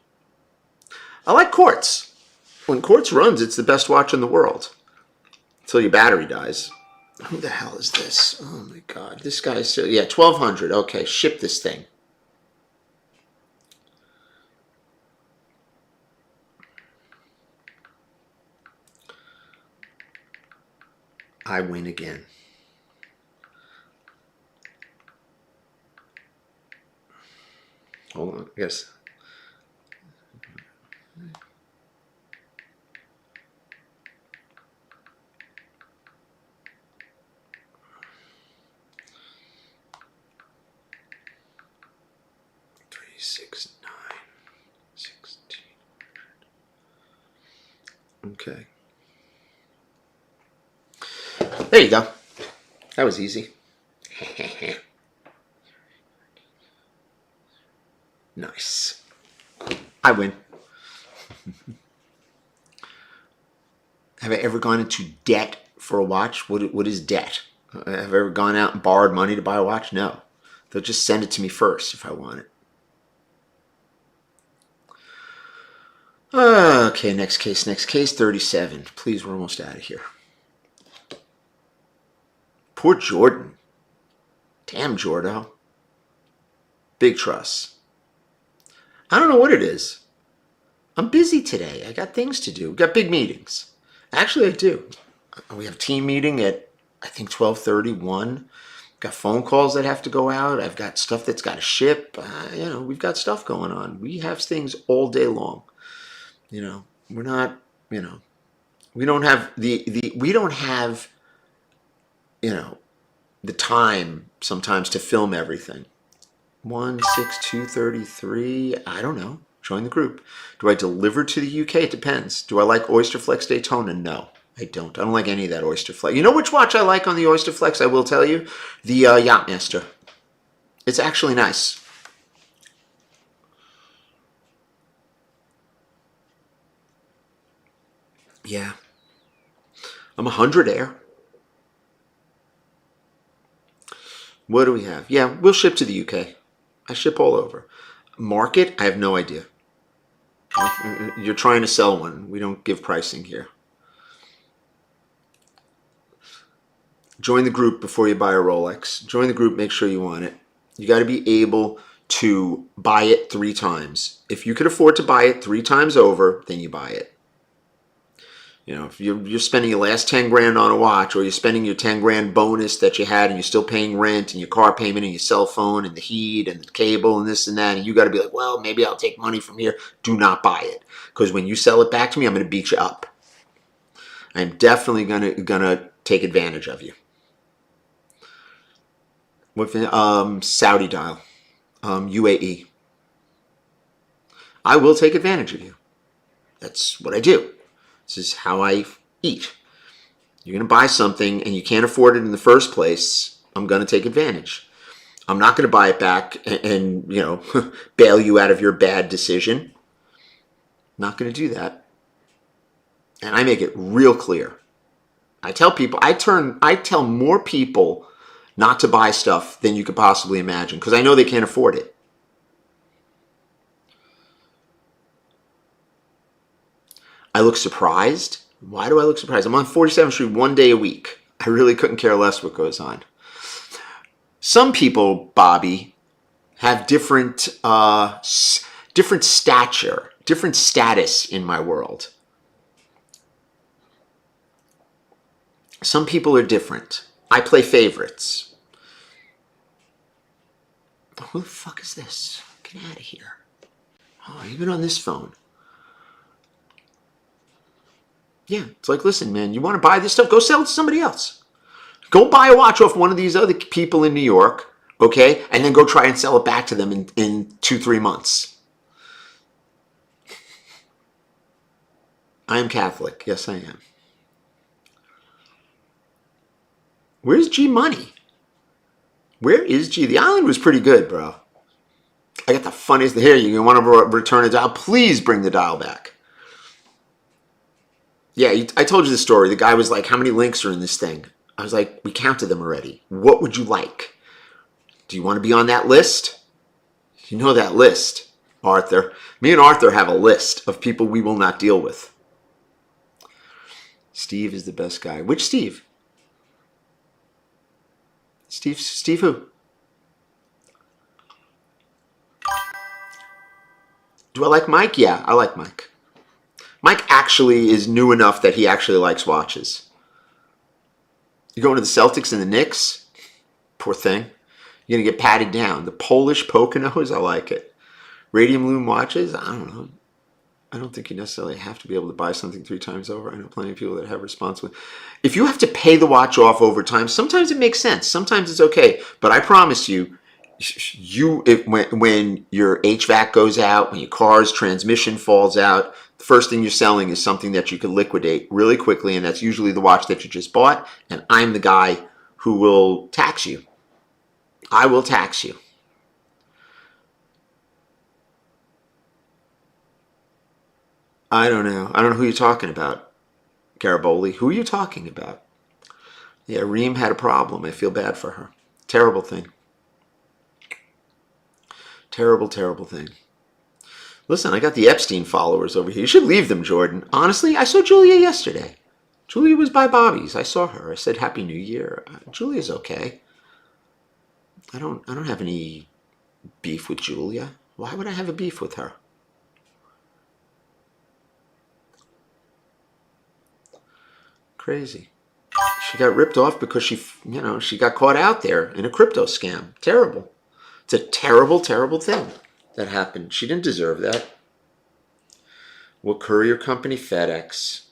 I like quartz. When quartz runs, it's the best watch in the world. Until your battery dies. Who the hell is this? Oh my God. This guy's still, yeah, 1,200. Okay, ship this thing. I win again. Hold on, I guess. Three, 6, 9, 16. Okay. There you go. That was easy. Nice. I win. Have I ever gone into debt for a watch? What is debt? Have I ever gone out and borrowed money to buy a watch? No. They'll just send it to me first if I want it. Okay, next case, 37. Please, we're almost out of here. Poor Jordan. Damn, Jordo. Big trust. I don't know what it is. I'm busy today. I got things to do. We got big meetings. Actually, I do. We have a team meeting at, I think, 12:31. Got phone calls that have to go out. I've got stuff that's got to ship. We've got stuff going on. We have things all day long. We're not, we don't have we don't have, the time sometimes to film everything. 16233. I don't know. Join the group. Do I deliver to the UK? It depends. Do I like Oysterflex Daytona? No, I don't. I don't like any of that Oysterflex. You know which watch I like on the Oysterflex? I will tell you. The Yachtmaster. It's actually nice. Yeah. I'm 100 Air. What do we have? Yeah, we'll ship to the UK. I ship all over. Market? I have no idea. You're trying to sell one. We don't give pricing here. Join the group before you buy a Rolex. Join the group, make sure you want it. You got to be able to buy it 3 times. If you could afford to buy it 3 times over, then you buy it. If you're spending your last 10 grand on a watch, or you're spending your 10 grand bonus that you had and you're still paying rent and your car payment and your cell phone and the heat and the cable and this and that, and you got to be like, well, maybe I'll take money from here. Do not buy it, because when you sell it back to me, I'm going to beat you up. I'm definitely gonna take advantage of you. With Saudi dial, UAE. I will take advantage of you. That's what I do. This is how I eat. You're going to buy something and you can't afford it in the first place. I'm going to take advantage. I'm not going to buy it back and bail you out of your bad decision. Not going to do that. And I make it real clear. I tell people, I tell more people not to buy stuff than you could possibly imagine, because I know they can't afford it. I look surprised. Why do I look surprised? I'm on 47th Street 1 day a week. I really couldn't care less what goes on. Some people, Bobby, have different stature, different status in my world. Some people are different. I play favorites. Who the fuck is this? Get out of here. Oh, you've been on this phone. Yeah, it's like, listen, man, you want to buy this stuff? Go sell it to somebody else. Go buy a watch off one of these other people in New York, okay? And then go try and sell it back to them in 2-3 months. I am Catholic. Yes, I am. Where's G Money? Where is G? The island was pretty good, bro. I got the funniest. Here, you want to return a dial? Please bring the dial back. Yeah, I told you the story. The guy was like, how many links are in this thing? I was like, we counted them already. What would you like? Do you want to be on that list? You know that list, Arthur. Me and Arthur have a list of people we will not deal with. Steve is the best guy. Which Steve? Steve who? Do I like Mike? Yeah, I like Mike. Mike actually is new enough that he actually likes watches. You're going to the Celtics and the Knicks? Poor thing. You're going to get patted down. The Polish Poconos, I like it. Radium Loom watches? I don't know. I don't think you necessarily have to be able to buy something 3 times over. I know plenty of people that have responsibility. If you have to pay the watch off over time, sometimes it makes sense. Sometimes it's okay. But I promise you, when your HVAC goes out, when your car's transmission falls out, the first thing you're selling is something that you can liquidate really quickly, and that's usually the watch that you just bought, and I'm the guy who will tax you. I will tax you. I don't know. I don't know who you're talking about, Gariboli. Who are you talking about? Yeah, Reem had a problem. I feel bad for her. Terrible thing. Terrible, terrible thing. Listen, I got the Epstein followers over here. You should leave them, Jordan. Honestly, I saw Julia yesterday. Julia was by Bobby's. I saw her. I said, Happy New Year. Julia's okay. I don't have any beef with Julia. Why would I have a beef with her? Crazy. She got ripped off because she got caught out there in a crypto scam. Terrible. It's a terrible, terrible thing that happened. She didn't deserve that. What courier company? FedEx.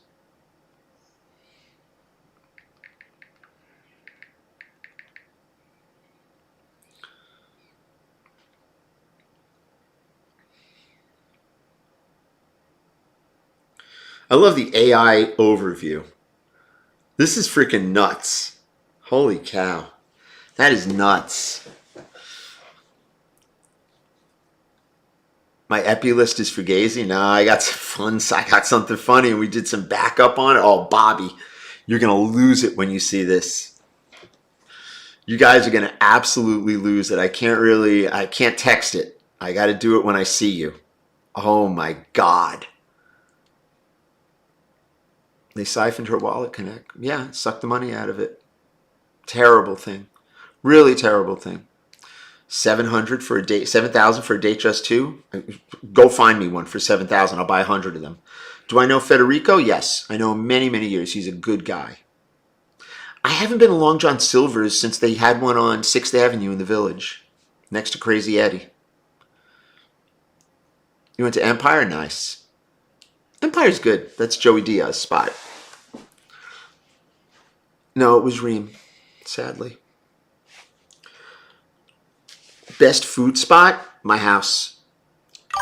I love the AI overview. This is freaking nuts. Holy cow. That is nuts. My epi list is Fugazi. Nah, I got something funny, and we did some backup on it. Oh, Bobby, you're going to lose it when you see this. You guys are going to absolutely lose it. I can't text it. I got to do it when I see you. Oh my God. They siphoned her wallet connect. Yeah, sucked the money out of it. Terrible thing. Really terrible thing. 700 for a date, 7,000 for a date just 2. Go find me one for 7,000. I'll buy 100 of them. Do I know Federico? Yes. I know him many, many years. He's a good guy. I haven't been to Long John Silver's since they had one on 6th Avenue in the Village, next to Crazy Eddie. You went to Empire? Nice. Empire's good. That's Joey Diaz's spot. No, it was Reem, sadly. Best food spot? My house.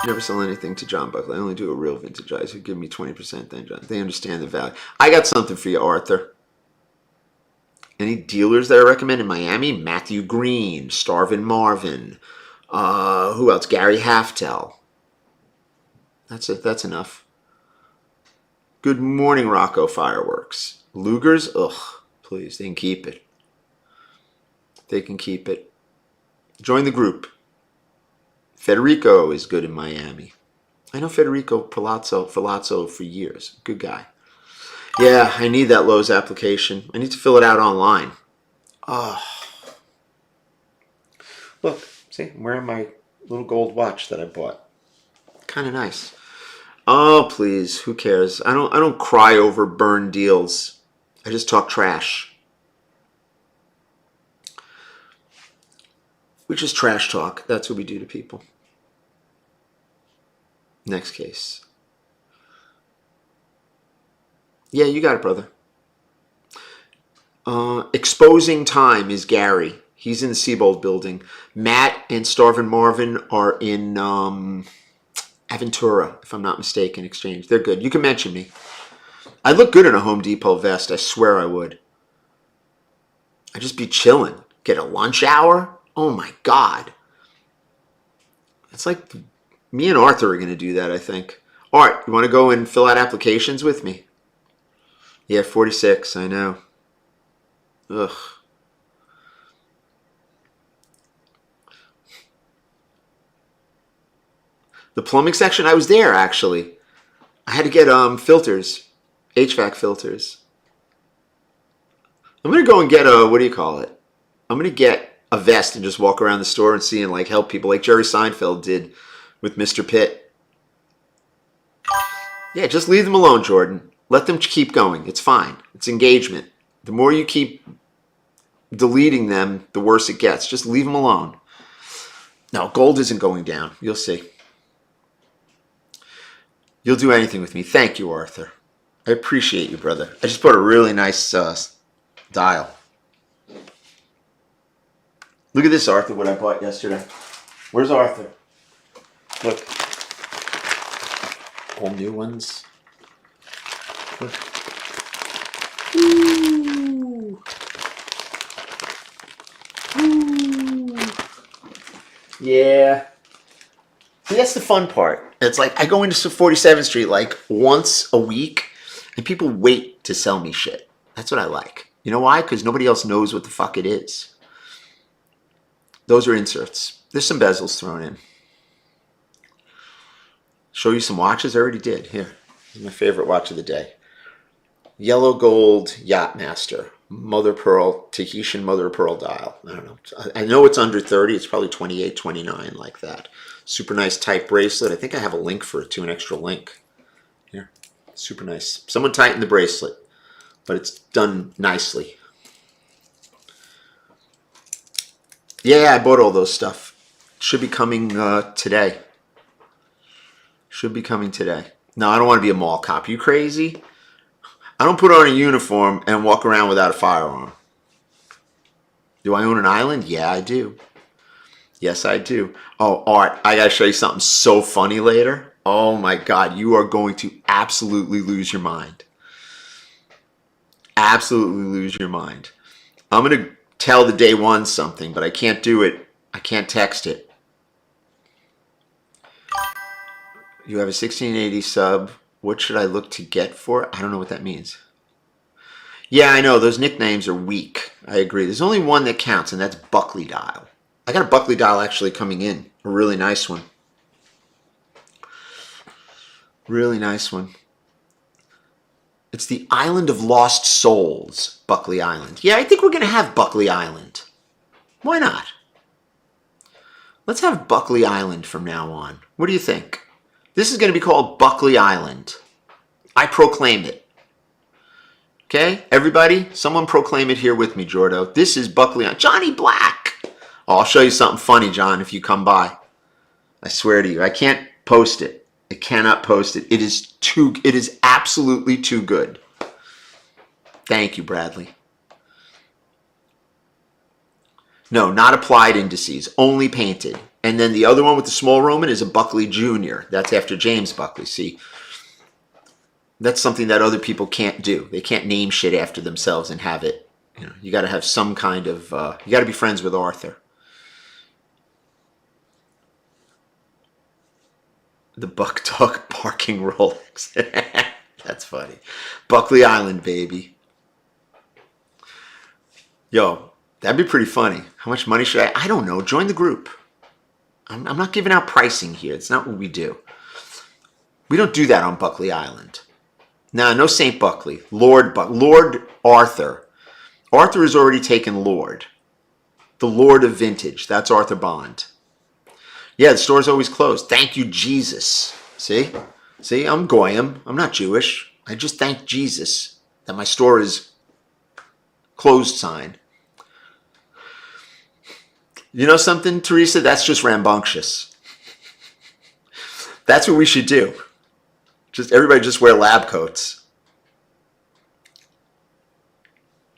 Never sell anything to John Buckley. I only do a real vintage eyes who give me 20% then, John. They understand the value. I got something for you, Arthur. Any dealers that I recommend in Miami? Matthew Green, Starvin Marvin. Who else? Gary Halftel. That's it. That's enough. Good morning, Rocco Fireworks. Luger's? Ugh, please. They can keep it. They can keep it. Join the group. Federico is good in Miami. I know Federico Palazzo for years. Good guy. Yeah, I need that Lowe's application. I need to fill it out online. Oh. Look, see, I'm wearing my little gold watch that I bought. Kind of nice. Oh, please, who cares? I don't cry over burned deals. I just talk trash. We just trash talk. That's what we do to people. Next case. Yeah, you got it, brother. Exposing Time is Gary. He's in the Seabold building. Matt and Starvin Marvin are in Aventura, if I'm not mistaken, Exchange. They're good. You can mention me. I look good in a Home Depot vest. I swear I would. I'd just be chilling. Get a lunch hour. Oh my God. It's like me and Arthur are going to do that, I think. Art, you want to go and fill out applications with me? Yeah, 46, I know. Ugh. The plumbing section, I was there actually. I had to get filters, HVAC filters. I'm going to go and get a, what do you call it? I'm going to get a vest and just walk around the store and see and like help people like Jerry Seinfeld did with Mr. Pitt. Yeah, just leave them alone, Jordan. Let them keep going. It's fine. It's engagement. The more you keep deleting them, the worse it gets. Just leave them alone. No, gold isn't going down. You'll see. You'll do anything with me. Thank you, Arthur. I appreciate you, brother. I just bought a really nice dial. Look at this, Arthur, what I bought yesterday. Where's Arthur? Look. All new ones. Look. Ooh. Ooh. Yeah. See, that's the fun part. It's like I go into 47th Street like once a week and people wait to sell me shit. That's what I like. You know why? Because nobody else knows what the fuck it is. Those are inserts. There's some bezels thrown in. Show you some watches? I already did. Here. This is my favorite watch of the day. Yellow gold Yachtmaster. Mother pearl, Tahitian mother pearl dial. I don't know. I know it's under 30. It's probably 28, 29, like that. Super nice type bracelet. I think I have a link for it too, an extra link. Here. Super nice. Someone tightened the bracelet, but it's done nicely. Yeah, I bought all those stuff. Should be coming today. Should be coming today. No, I don't want to be a mall cop. You crazy? I don't put on a uniform and walk around without a firearm. Do I own an island? Yeah, I do. Yes, I do. Oh, Art, I got to show you something so funny later. Oh my God, you are going to absolutely lose your mind. Absolutely lose your mind. I'm going to tell the day one something, but I can't do it. I can't text it. You have a 1680 sub. What should I look to get for? I don't know what that means. Yeah, I know. Those nicknames are weak. I agree. There's only one that counts, and that's Buckley Dial. I got a Buckley Dial actually coming in. A really nice one. Really nice one. It's the Island of Lost Souls, Buckley Island. Yeah, I think we're going to have Buckley Island. Why not? Let's have Buckley Island from now on. What do you think? This is going to be called Buckley Island. I proclaim it. Okay? Everybody, someone proclaim it here with me, Jordo. This is Buckley Island. Johnny Black! Oh, I'll show you something funny, John, if you come by. I swear to you. I can't post it. I cannot post it. It is absolutely too good. Thank you, Bradley. No, not applied indices, only painted. And then the other one with the small Roman is a Buckley Jr. That's after James Buckley. See, that's something that other people can't do. They can't name shit after themselves and have it. You know, you got to have some kind of, you got to be friends with Arthur. The Buck Dog barking Rolex. That's funny. Buckley Island, baby. Yo, that'd be pretty funny. How much money should I don't know. Join the group. I'm not giving out pricing here. It's not what we do. We don't do that on Buckley Island. Nah, no St. Buckley. Lord Arthur. Arthur has already taken Lord. The Lord of Vintage. That's Arthur Bond. Yeah, the store's always closed. Thank you, Jesus. See? See, I'm Goyim. I'm not Jewish. I just thank Jesus that my store is closed sign. You know something, Teresa? That's just rambunctious. That's what we should do. Everybody just wear lab coats.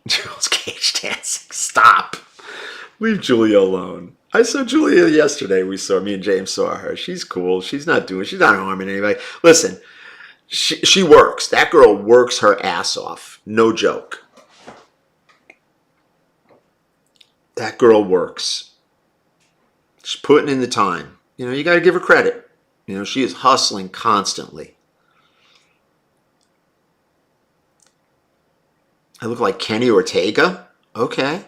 Jules Cage dancing. Stop. Leave Julia alone. I saw Julia yesterday. Me and James saw her. She's cool. She's not harming anybody. Listen, she works. That girl works her ass off. No joke. That girl works. She's putting in the time. You know, you got to give her credit. You know, she is hustling constantly. I look like Kenny Ortega? Okay.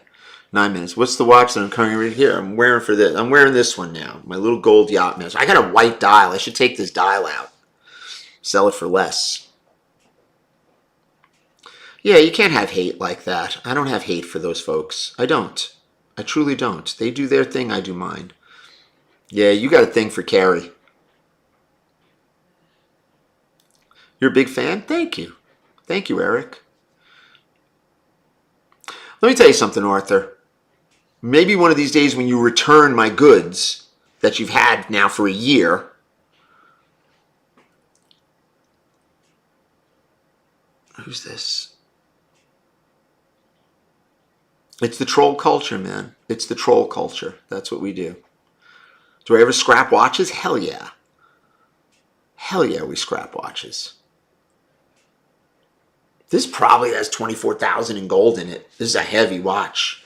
9 minutes. What's the watch that I'm carrying right here? I'm wearing for this. I'm wearing this one now. My little gold Yachtmaster. I got a white dial. I should take this dial out. Sell it for less. Yeah, you can't have hate like that. I don't have hate for those folks. I don't. I truly don't. They do their thing, I do mine. Yeah, you got a thing for Carrie. You're a big fan? Thank you. Thank you, Eric. Let me tell you something, Arthur. Maybe one of these days when you return my goods that you've had now for a year. Who's this? It's the troll culture, man. It's the troll culture. That's what we do. Do I ever scrap watches? Hell yeah. Hell yeah, we scrap watches. This probably has 24,000 in gold in it. This is a heavy watch.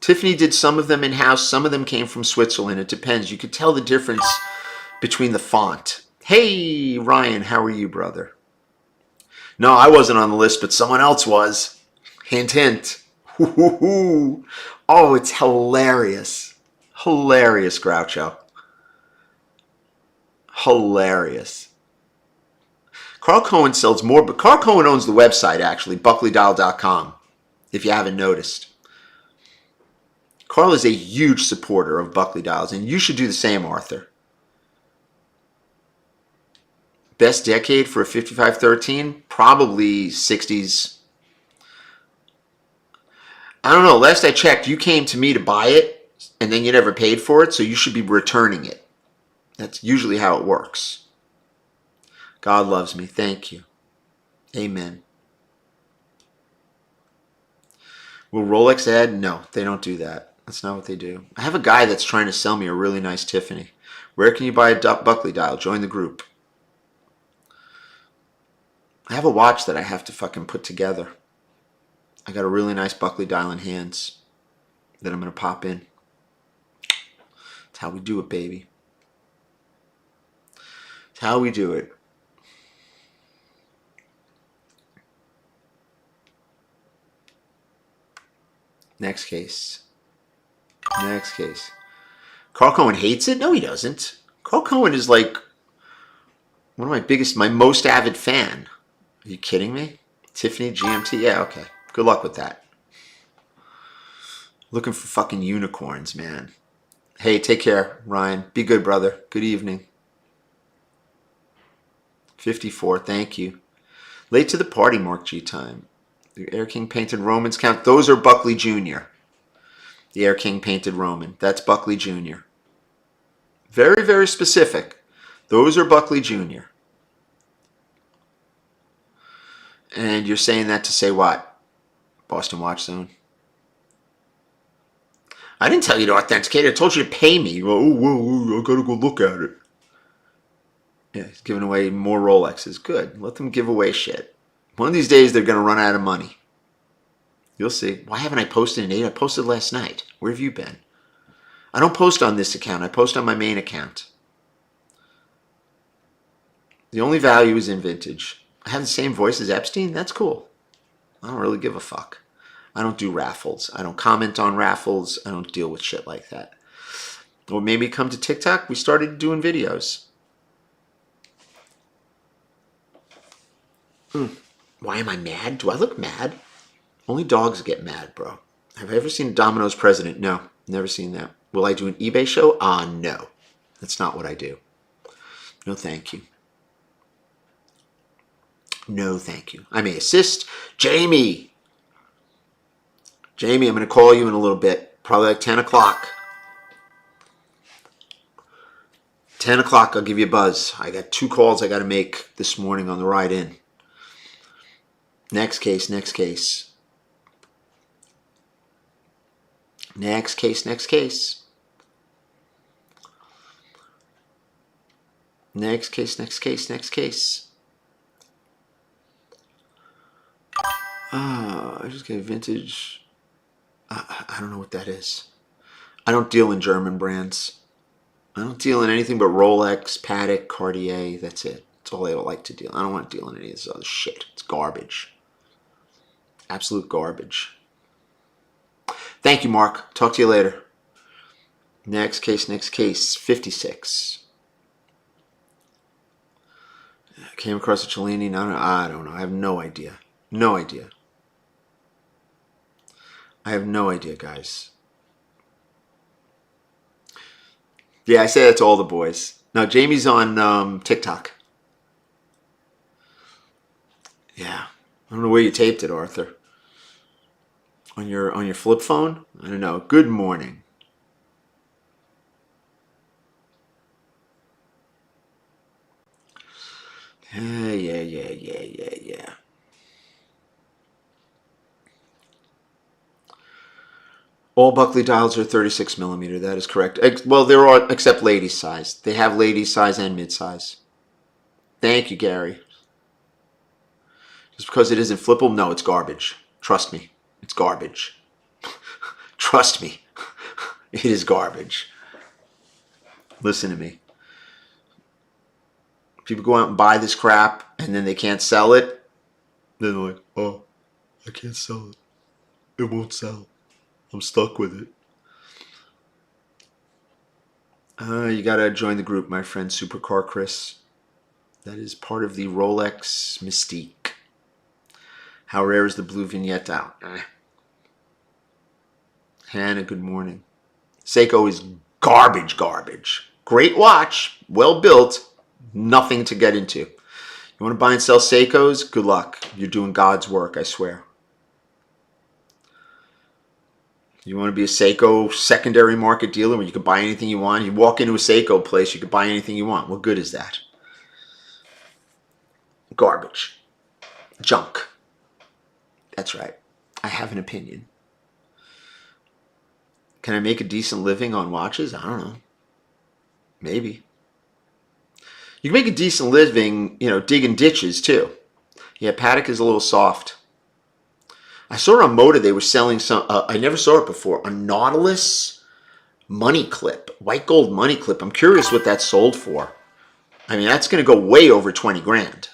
Tiffany did some of them in-house. Some of them came from Switzerland. It depends. You could tell the difference between the font. Hey, Ryan, how are you, brother? No, I wasn't on the list, but someone else was. Hint, hint. Oh, it's hilarious. Hilarious, Groucho. Hilarious. Carl Cohen sells more, but Carl Cohen owns the website, actually, buckleydial.com, if you haven't noticed. Carl is a huge supporter of Buckley Dials, and you should do the same, Arthur. Best decade for a 5513? Probably 60s. I don't know. Last I checked, you came to me to buy it, and then you never paid for it, so you should be returning it. That's usually how it works. God loves me. Thank you. Amen. Will Rolex add? No, they don't do that. That's not what they do. I have a guy that's trying to sell me a really nice Tiffany. Where can you buy a Buckley dial? Join the group. I have a watch that I have to fucking put together. I got a really nice Buckley dial in hands that I'm going to pop in. That's how we do it, baby. That's how we do it. Next case. Next case. Carl Cohen hates it? No, he doesn't. Carl Cohen is like one of my most avid fan. Are you kidding me? Tiffany GMT? Yeah, okay. Good luck with that. Looking for fucking unicorns, man. Hey, take care, Ryan. Be good, brother. Good evening. 54, thank you. Late to the party, Mark G time. The Air King painted Romans count. Those are Buckley Jr. The Air King painted Roman. That's Buckley Jr. Very, very specific. Those are Buckley Jr. And you're saying that to say what? Boston Watch Zone. I didn't tell you to authenticate it. I told you to pay me. Oh, whoa, I gotta go look at it. Yeah, he's giving away more Rolexes. Good. Let them give away shit. One of these days, they're going to run out of money. You'll see. Why haven't I posted in 8? I posted last night. Where have you been? I don't post on this account. I post on my main account. The only value is in vintage. I have the same voice as Epstein? That's cool. I don't really give a fuck. I don't do raffles. I don't comment on raffles. I don't deal with shit like that. Or maybe come to TikTok. We started doing videos. Why am I mad? Do I look mad? Only dogs get mad, bro. Have I ever seen a Domino's president? No, never seen that. Will I do an eBay show? No. That's not what I do. No, thank you. No, thank you. I may assist. Jamie, I'm going to call you in a little bit. Probably like 10 o'clock. 10 o'clock, I'll give you a buzz. I got 2 calls I got to make this morning on the ride in. Next case. Next case. I just got a vintage. I don't know what that is. I don't deal in German brands. I don't deal in anything but Rolex, Patek, Cartier. That's it. That's all I like to deal. I don't want to deal in any of this other shit. It's garbage. Absolute garbage. Thank you, Mark. Talk to you later. Next case. 56. Came across a Cellini. No, I don't know. I have no idea. I I have no idea, guys. Yeah, I say that to all the boys. Now, Jamie's on TikTok. Yeah. I don't know where you taped it, Arthur. On your flip phone? I don't know. Good morning. Yeah. All Buckley dials are 36 millimeter. That is correct. Well, there are, except ladies size. They have ladies size and mid size. Thank you, Gary. Just because it isn't flippable, no, it's garbage. Trust me, it's garbage. Trust me, it is garbage. Listen to me. People go out and buy this crap and then they can't sell it. Then they're like, oh, I can't sell it. It won't sell. I'm stuck with it. You gotta join the group, my friend Supercar Chris. That is part of the Rolex mystique. How rare is the blue vignette out? Hannah, good morning. Seiko is garbage. Great watch, well built, nothing to get into. You want to buy and sell Seikos? Good luck. You're doing God's work, I swear. You want to be a Seiko secondary market dealer where you can buy anything you want? You walk into a Seiko place, you can buy anything you want. What good is that? Garbage. Junk. That's right. I have an opinion. Can I make a decent living on watches? I don't know. Maybe. You can make a decent living, digging ditches too. Yeah, Patek is a little soft. I saw it on Moda. They were selling some, I never saw it before, a Nautilus money clip, white gold money clip. I'm curious what that sold for. I mean, that's going to go way over 20 grand.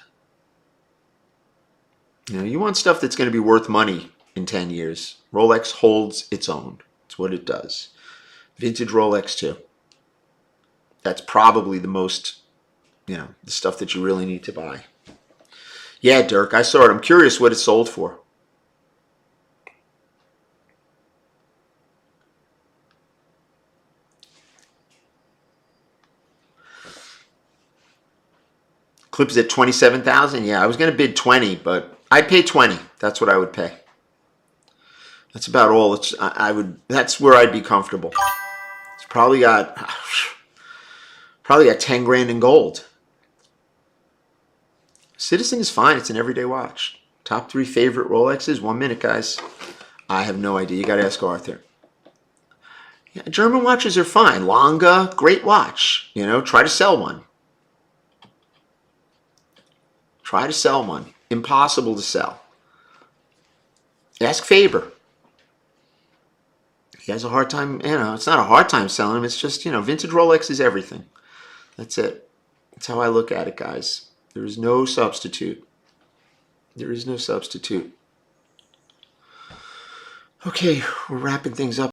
You want stuff that's going to be worth money in 10 years. Rolex holds its own. It's what it does. Vintage Rolex too. That's probably the most, the stuff that you really need to buy. Yeah, Dirk, I saw it. I'm curious what it sold for. Clip's at 27,000. Yeah, I was going to bid 20, but I'd pay 20. That's what I would pay. That's about all. That's where I'd be comfortable. It's probably got 10 grand in gold. Citizen is fine. It's an everyday watch. Top 3 favorite Rolexes. 1 minute, guys. I have no idea. You got to ask Arthur. Yeah, German watches are fine. Longa, great watch. Try to sell one. Try to sell one. Impossible to sell. Ask Faber. He has a hard time, it's not a hard time selling them. It's just, vintage Rolex is everything. That's it. That's how I look at it, guys. There is no substitute. There is no substitute. Okay, we're wrapping things up.